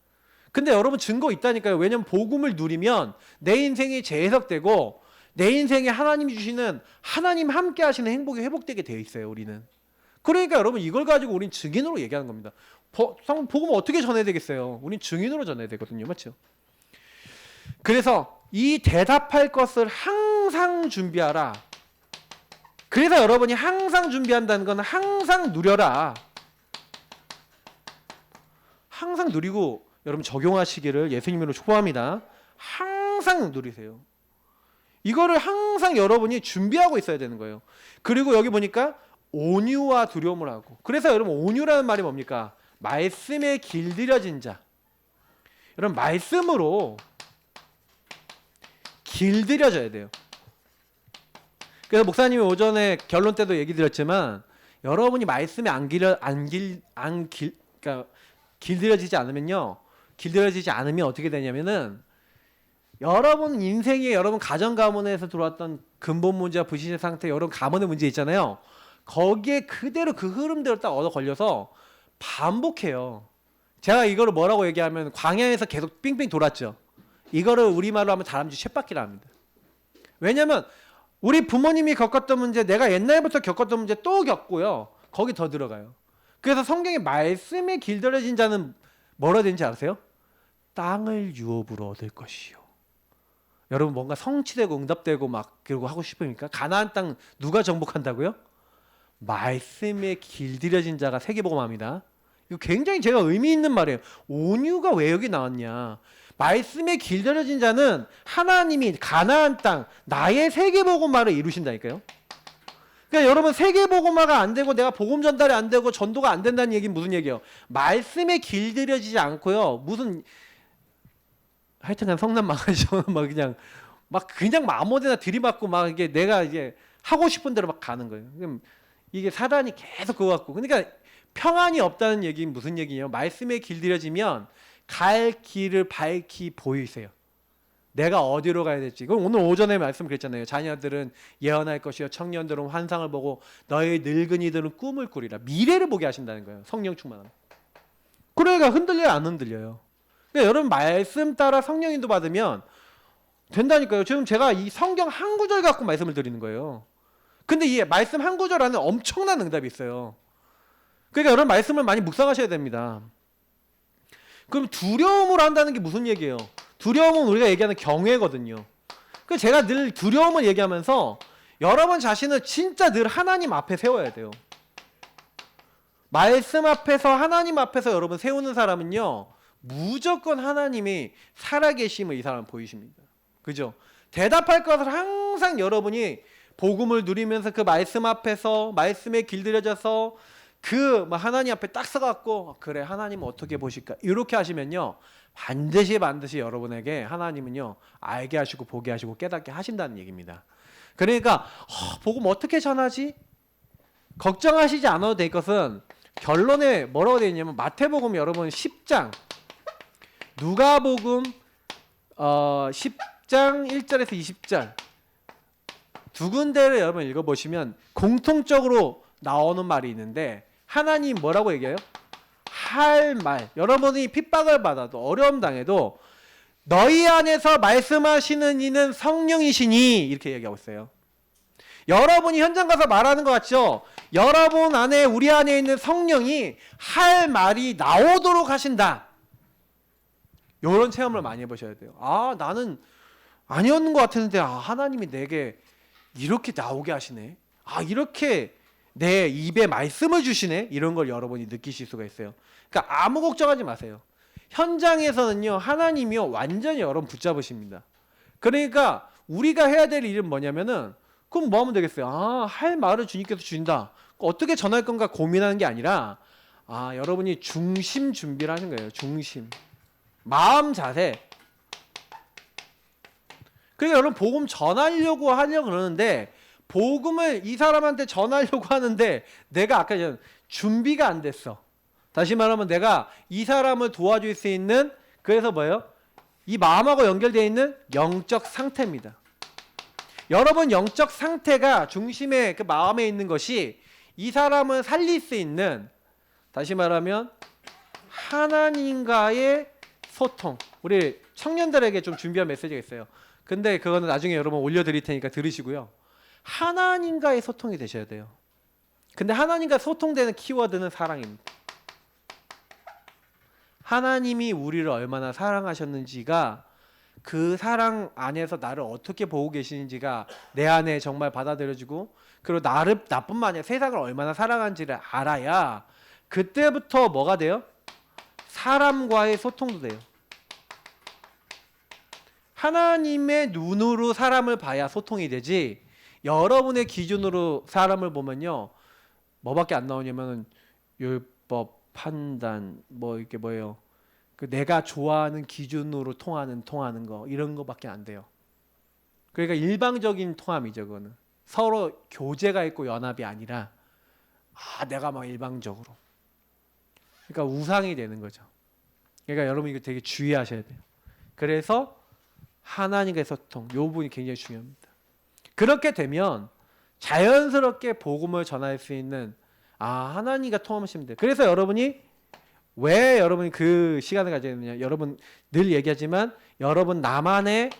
근데 여러분 증거 있다니까요. 왜냐면 복음을 누리면 내 인생이 재해석되고 내 인생에 하나님이 주시는 하나님 함께 하시는 행복이 회복되게 되어 있어요. 우리는. 그러니까 여러분 이걸 가지고 우린 증인으로 얘기하는 겁니다. 복음 어떻게 전해야 되겠어요? 우린 증인으로 전해야 되거든요. 맞죠? 그래서 이 대답할 것을 항상 준비하라. 그래서 여러분이 항상 준비한다는 건 항상 누려라. 항상 누리고 여러분 적용하시기를 예수님으로 축복합니다. 항상 누리세요. 이거를 항상 여러분이 준비하고 있어야 되는 거예요. 그리고 여기 보니까 온유와 두려움을 하고. 그래서 여러분 온유라는 말이 뭡니까? 말씀에 길들여진 자. 여러분 말씀으로 길들여져야 돼요. 그래서 목사님이 오전에 결론 때도 얘기 드렸지만 여러분이 말씀에 그러니까 길들여지지 않으면 어떻게 되냐면은 여러분 인생에 여러분 가정 가문에서 들어왔던 근본 문제와 불신의 상태, 여러분 가문의 문제 있잖아요. 거기에 그대로 그 흐름대로 딱 얻어 걸려서 반복해요. 제가 이거를 뭐라고 얘기하면 광야에서 계속 삥삥 돌았죠. 이거를 우리말로 하면 다람쥐 쳇바퀴라 합니다. 왜냐면 우리 부모님이 겪었던 문제, 내가 옛날부터 겪었던 문제 또 겪고요. 거기 더 들어가요. 그래서 성경의 말씀에 길들여진 자는 뭐라 되는지 아세요? 땅을 유업으로 얻을 것이요. 여러분 뭔가 성취되고 응답되고 막 그러고 하고 싶으니까 가나안 땅 누가 정복한다고요? 말씀에 길들여진 자가 세계복음합니다. 이거 굉장히 제가 의미 있는 말이에요. 온유가 왜 여기 나왔냐? 말씀에 길들여진 자는 하나님이 가나안 땅 나의 세계복음화를 이루신다니까요. 그러니까 여러분 세계복음화가 안 되고 내가 복음 전달이 안 되고 전도가 안 된다는 얘기는 무슨 얘기예요? 말씀에 길들여지지 않고요. 무슨 하여튼간 성난 망하죠. 막 그냥 아무데나 들이받고 막 이게 내가 이제 하고 싶은 대로 막 가는 거예요. 그럼 이게 사단이 계속 그거 갖고. 그러니까 평안이 없다는 얘기는 무슨 얘기예요? 말씀에 길들여지면 갈 길을 밝히 보이세요. 내가 어디로 가야 될지. 그럼 오늘 오전에 말씀드렸잖아요. 자녀들은 예언할 것이요 청년들은 환상을 보고 너희 늙은이들은 꿈을 꾸리라. 미래를 보게 하신다는 거예요. 성령 충만함. 그러니까 흔들려요, 안 흔들려요? 그러니까 여러분 말씀 따라 성령 인도 받으면 된다니까요. 지금 제가 이 성경 한 구절 갖고 말씀을 드리는 거예요. 근데 이 말씀 한 구절 안에 엄청난 응답이 있어요. 그러니까 여러분 말씀을 많이 묵상하셔야 됩니다. 그럼 두려움으로 한다는 게 무슨 얘기예요? 두려움은 우리가 얘기하는 경외거든요. 그래서 제가 늘 두려움을 얘기하면서 여러분 자신을 진짜 늘 하나님 앞에 세워야 돼요. 말씀 앞에서 하나님 앞에서 여러분 세우는 사람은요 무조건 하나님이 살아계심을 이 사람 보이십니다. 그죠? 대답할 것을 항상 여러분이 복음을 누리면서 그 말씀 앞에서 말씀에 길들여져서 그 하나님 앞에 딱 서갖고 그래 하나님은 어떻게 보실까 이렇게 하시면요 반드시 여러분에게 하나님은요 알게 하시고 보게 하시고 깨닫게 하신다는 얘기입니다. 그러니까 복음 어떻게 전하지? 걱정하시지 않아도 될 것은 결론에 뭐라고 되어 있냐면 마태복음 여러분 10장 누가복음 10장 1절에서 20절 두 군데를 여러분 읽어보시면 공통적으로 나오는 말이 있는데 하나님 뭐라고 얘기해요? 할 말. 여러분이 핍박을 받아도 어려움 당해도 너희 안에서 말씀하시는 이는 성령이시니 이렇게 얘기하고 있어요. 여러분이 현장 가서 말하는 것 같죠? 여러분 안에 우리 안에 있는 성령이 할 말이 나오도록 하신다. 이런 체험을 많이 해보셔야 돼요. 아, 나는 아니었는 것 같았는데 하나님이 내게 이렇게 나오게 하시네. 아, 이렇게 내 입에 말씀을 주시네. 이런 걸 여러분이 느끼실 수가 있어요. 그러니까 아무 걱정하지 마세요. 현장에서는요, 하나님이요 완전히 여러분 붙잡으십니다. 그러니까 우리가 해야 될 일은 뭐냐면은, 그럼 뭐 하면 되겠어요? 아, 할 말을 주님께서 주신다. 어떻게 전할 건가 고민하는 게 아니라, 아, 여러분이 중심 준비를 하는 거예요. 중심, 마음 자세. 그러니까 여러분 복음 전하려고 하려고 그러는데, 복음을 이 사람한테 전하려고 하는데 내가 아까 전 준비가 안 됐어. 다시 말하면 내가 이 사람을 도와줄 수 있는, 그래서 뭐예요? 이 마음하고 연결되어 있는 영적 상태입니다. 여러분 영적 상태가 중심에 그 마음에 있는 것이 이 사람을 살릴 수 있는, 다시 말하면 하나님과의 소통. 우리 청년들에게 좀 준비한 메시지가 있어요. 근데 그거는 나중에 여러분 올려드릴 테니까 들으시고요. 하나님과의 소통이 되셔야 돼요. 근데 하나님과 소통되는 키워드는 사랑입니다. 하나님이 우리를 얼마나 사랑하셨는지가, 그 사랑 안에서 나를 어떻게 보고 계시는지가 내 안에 정말 받아들여지고, 그리고 나를, 나뿐만 아니라 세상을 얼마나 사랑하는지를 알아야 그때부터 뭐가 돼요? 사람과의 소통도 돼요. 하나님의 눈으로 사람을 봐야 소통이 되지, 여러분의 기준으로 사람을 보면요, 뭐밖에 안 나오냐면 율법, 판단, 뭐 이게 뭐예요? 그 내가 좋아하는 기준으로 통하는 거, 이런 거밖에 안 돼요. 그러니까 일방적인 통함이죠. 그거는 서로 교제가 있고 연합이 아니라, 아, 내가 막 일방적으로, 그러니까 우상이 되는 거죠. 그러니까 여러분 이거 되게 주의하셔야 돼요. 그래서 하나님과의 소통, 이 부분이 굉장히 중요합니다. 그렇게 되면 자연스럽게 복음을 전할 수 있는, 아, 하나님과 통하시면 돼요. 그래서 여러분이 왜 여러분이 그 시간을 가져야 되느냐, 여러분 늘 얘기하지만 여러분 나만의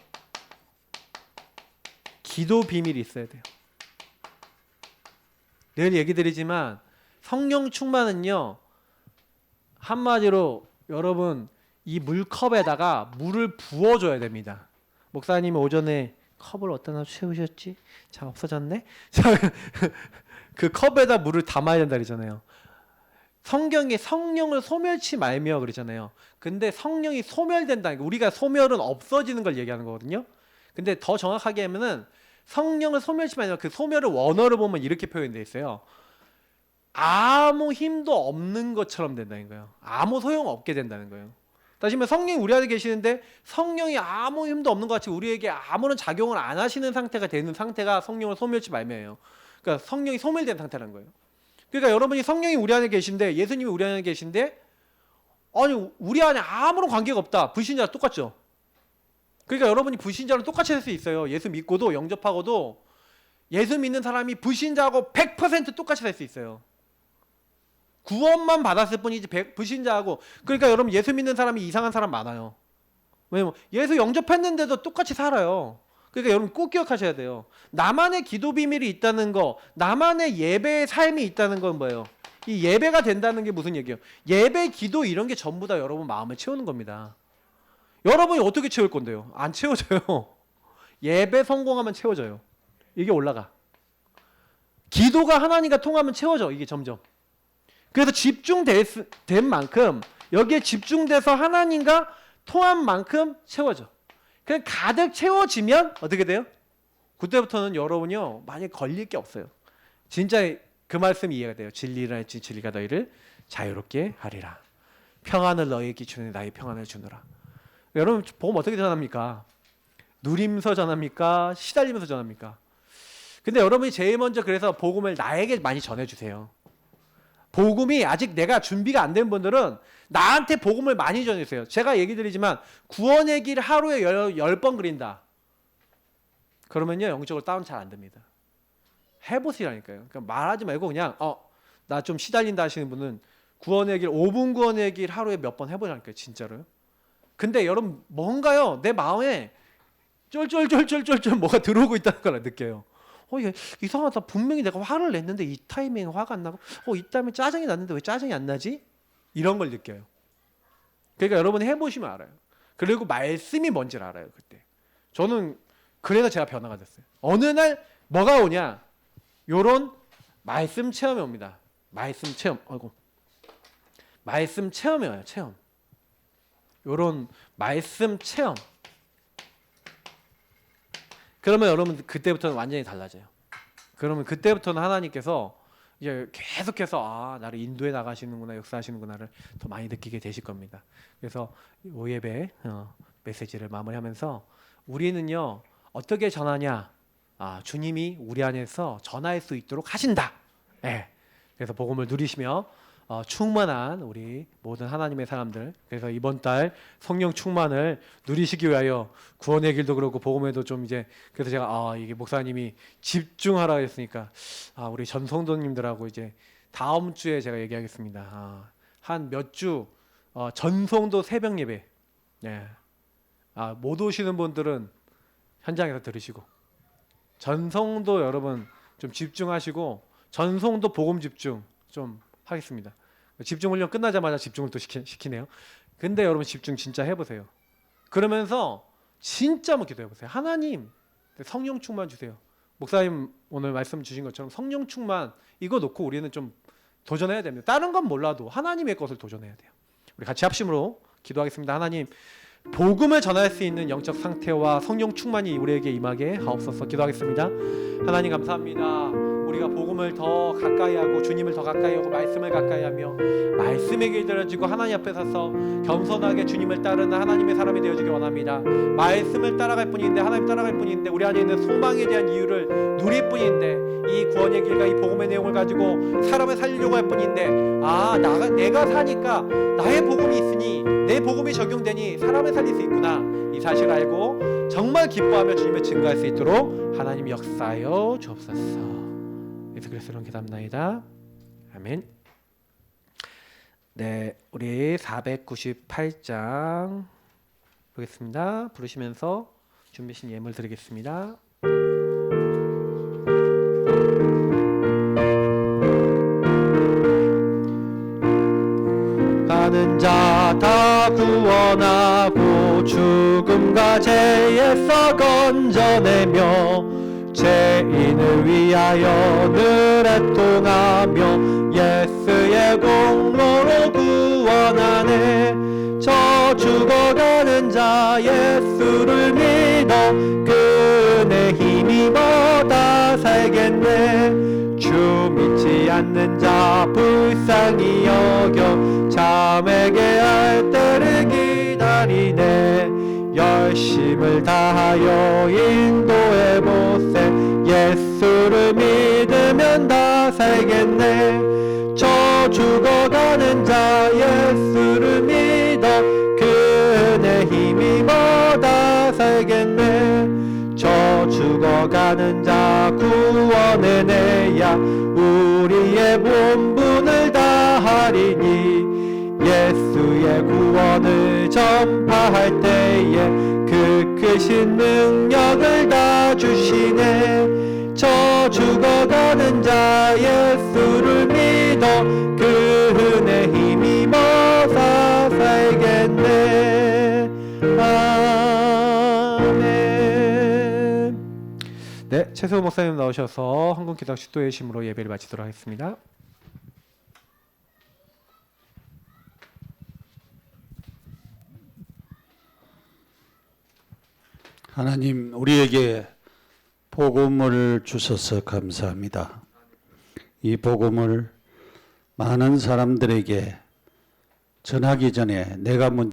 기도 비밀이 있어야 돼요. 늘 얘기 드리지만 성령 충만은요, 한마디로 여러분 이 물컵에다가 물을 부어줘야 됩니다. 목사님이 오전에 컵을 어디다 채우셨지? 자, 없어졌네? 그 컵에다 물을 담아야 된다 그러잖아요. 성경에 성령을 소멸치 말며 그러잖아요. 근데 성령이 소멸된다는 게, 우리가 소멸은 없어지는 걸 얘기하는 거거든요. 근데 더 정확하게 하면은 성령을 소멸치 말며, 그 소멸을 원어를 보면 이렇게 표현되어 있어요. 아무 힘도 없는 것처럼 된다는 거예요. 아무 소용 없게 된다는 거예요. 다시 말해 성령이 우리 안에 계시는데 성령이 아무 힘도 없는 것 같이 우리에게 아무런 작용을 안 하시는 상태가 되는 상태가 성령을 소멸치 말며예요. 그러니까 성령이 소멸된 상태라는 거예요. 그러니까 여러분이 성령이 우리 안에 계신데, 예수님이 우리 안에 계신데, 아니 우리 안에 아무런 관계가 없다. 불신자랑 똑같죠. 그러니까 여러분이 불신자랑 똑같이 할 수 있어요. 예수 믿고도 영접하고도 예수 믿는 사람이 불신자하고 100% 똑같이 살 수 있어요. 구원만 받았을 뿐이지 불신자하고. 그러니까 여러분 예수 믿는 사람이 이상한 사람 많아요. 왜냐면 예수 영접했는데도 똑같이 살아요. 그러니까 여러분 꼭 기억하셔야 돼요. 나만의 기도 비밀이 있다는 거, 나만의 예배의 삶이 있다는 건 뭐예요? 이 예배가 된다는 게 무슨 얘기예요? 예배, 기도 이런 게 전부 다 여러분 마음을 채우는 겁니다. 여러분이 어떻게 채울 건데요? 안 채워져요. 예배 성공하면 채워져요. 이게 올라가. 기도가 하나님과 통하면 채워져. 이게 점점. 그래서 집중된 만큼, 여기에 집중돼서 하나님과 통한 만큼 채워져. 그냥 가득 채워지면 어떻게 돼요? 그때부터는 여러분이요, 많이 걸릴 게 없어요. 진짜 그 말씀이 이해가 돼요. 진리라 할지 진리가 너희를 자유롭게 하리라. 평안을 너희에게 주는 나의 평안을 주노라. 여러분 복음 어떻게 전합니까? 누리면서 전합니까? 시달리면서 전합니까? 근데 여러분이 제일 먼저 그래서 복음을 나에게 많이 전해주세요. 복음이 아직 내가 준비가 안 된 분들은 나한테 복음을 많이 전해주세요. 제가 얘기 드리지만 구원의 길 하루에 10번 그린다. 그러면요 영적으로 다운 잘 안 됩니다. 해보시라니까요. 그러니까 말하지 말고 그냥 나 좀 시달린다 하시는 분은 구원의 길, 5분 구원의 길 하루에 몇 번 해보라니까요. 진짜로요. 근데 여러분 뭔가요? 내 마음에 쫄쫄쫄쫄쫄쫄 뭐가 들어오고 있다는 걸 느껴요. 얘 이상하다. 분명히 내가 화를 냈는데 이 타이밍에 화가 안 나고 이따면 짜증이 났는데 왜 짜증이 안 나지? 이런 걸 느껴요. 그러니까 여러분이 해보시면 알아요. 그리고 말씀이 뭔지를 알아요. 그때 저는 그래서 제가 변화가 됐어요. 어느 날 뭐가 오냐? 요런 말씀 체험이 옵니다. 말씀 체험. 말씀 체험이 와요. 체험. 요런 말씀 체험. 그러면 여러분 그때부터는 완전히 달라져요. 그러면 그때부터는 하나님께서 이제 계속해서 나를 인도해 나가시는구나, 역사하시는구나를 더 많이 느끼게 되실 겁니다. 그래서 오예배 메시지를 마무리하면서 우리는요 어떻게 전하냐? 주님이 우리 안에서 전할 수 있도록 하신다. 네. 그래서 복음을 누리시며 충만한 우리 모든 하나님의 사람들, 그래서 이번 달 성령 충만을 누리시기 위하여 구원의 길도 그렇고 복음에도 좀 이제 그래서 제가 이게 목사님이 집중하라 했으니까 우리 전 성도님들하고 이제 다음 주에 제가 얘기하겠습니다. 한 몇 주 전성도 새벽 예배, 못 오시는 분들은 현장에서 들으시고 전성도 여러분 좀 집중하시고 전성도 복음 집중 좀 하겠습니다. 집중 훈련 끝나자마자 집중을 또 시키네요. 근데 여러분 집중 진짜 해보세요. 그러면서 진짜 한번 기도해보세요. 하나님 성령 충만 주세요. 목사님 오늘 말씀 주신 것처럼 성령 충만 이거 놓고 우리는 좀 도전해야 됩니다. 다른 건 몰라도 하나님의 것을 도전해야 돼요. 우리 같이 합심으로 기도하겠습니다. 하나님 복음을 전할 수 있는 영적 상태와 성령 충만이 우리에게 임하게 하옵소서. 기도하겠습니다. 하나님 감사합니다. 우리가 복음을 더 가까이 하고 주님을 더 가까이 하고 말씀을 가까이 하며 말씀에 길들여지고 하나님 앞에 서서 겸손하게 주님을 따르는 하나님의 사람이 되어지기 원합니다. 말씀을 따라갈 뿐인데 하나님 따라갈 뿐인데 우리 안에 있는 소망에 대한 이유를 누릴 뿐인데 이 구원의 길과 이 복음의 내용을 가지고 사람을 살리려고 할 뿐인데 내가 사니까 나의 복음이 있으니 내 복음이 적용되니 사람을 살릴 수 있구나 이 사실을 알고 정말 기뻐하며 주님을 증거할 수 있도록 하나님 역사하여 주옵소서. 예수 그리스도로 기도합나이다. 아멘. 네, 우리 498장 보겠습니다. 부르시면서 준비신 예물 드리겠습니다. 가는 자 다 구원하고 죽음과 죄에서 건져내며 죄인을 위하여 늘 애통하며 예수의 공로로 구원하네. 저 죽어가는 자 예수를 믿어 그 은혜 힘입어 다 살겠네. 주 믿지 않는 자 불쌍히 여겨 잠에게 할 때를 기다리네. 열심을 다하여 인도해보세. 예수를 믿으면 다 살겠네. 저 죽어가는 자 예수를 믿어 그 은혜 힘입어 다 살겠네. 저 죽어가는 자 구원의 내야 우리의 본분을 다하리니. 예수의 구원을 전파할 때에 그 크신 능력을 다 주시네. 저 죽어가는 자 예수를 믿어 그 은혜 힘입어 다 살겠네. 아멘. 네, 최세호 목사님 나오셔서 한국기도 축도의 심으로 예배를 마치도록 하겠습니다.
하나님, 우리에게 복음을 주셔서 감사합니다. 이 복음을 많은 사람들에게 전하기 전에 내가 먼저